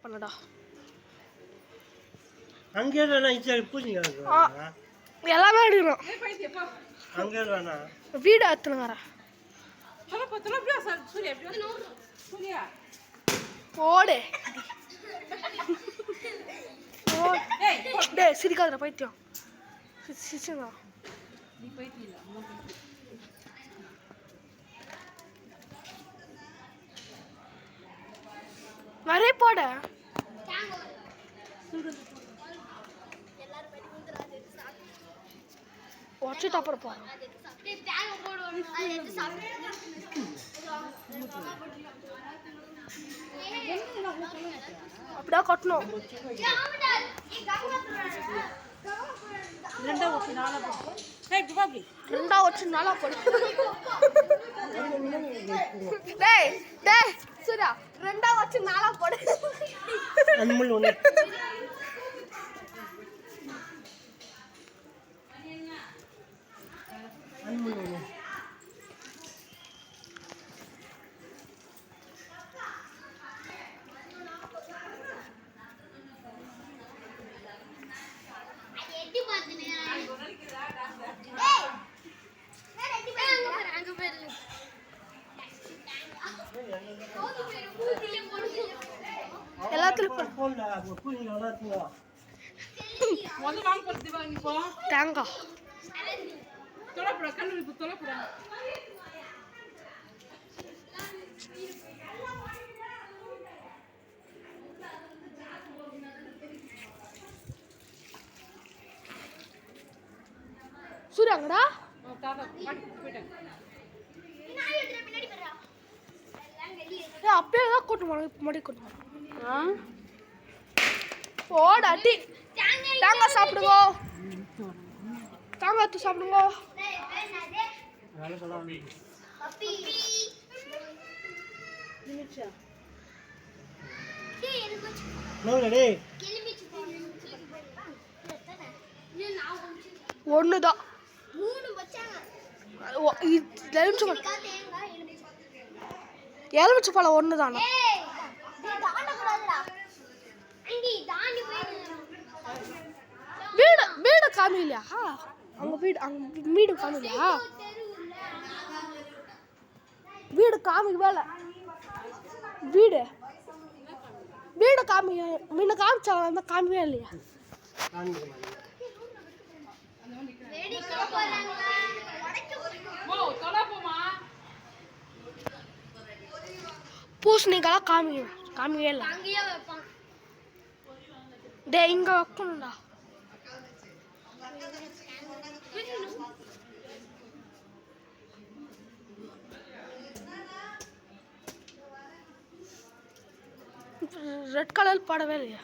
பண்ணடா. அங்கே வேணா இச்சை பூஜை எல்லாமே எடுக்கிறோம். அங்கே வேணா வீடு அத்துன்னு வரேன். ஓடு டேய் சிரிக்காதடா பைத்தியம். சிரிச்சுடா. நிறைய போட வச்சுட்டு அப்புறம் போறோம். அப்படியே கொட்டணும். ரெண்டா வச்சு நாளா போடு. டேய் டேய் சூர்யா ரெண்டா வச்சு நாளா போடு. அன்மல் ஒண்ணு அன்மல் ஒண்ணு எல்லாத்துலயும் தேங்காய் சூர்யாங்கடா அப்பயே தான் கூட்டு மடி கூட்டு போட அடி. தேங்காய் சாப்பிடுங்க. தேங்காய் எடுத்து சாப்பிடுங்க. ஒண்ணுதான் எலுமிச்சை பழம் ஒண்ணுதானா? வீடு வீடு காமிக்கலையா? அங்க வீடு காமிக்கலையா? வீடு காமிக்கவே இல்லை. வீடு வீடு முன்ன காமிச்சாங்க காமிக்கவே இல்லையா? பூசணிக்காய் காமிக்கவே இல்லை. டே இங்க வைக்கணும்டா. ரெட் கலர் போடவே இல்லையா?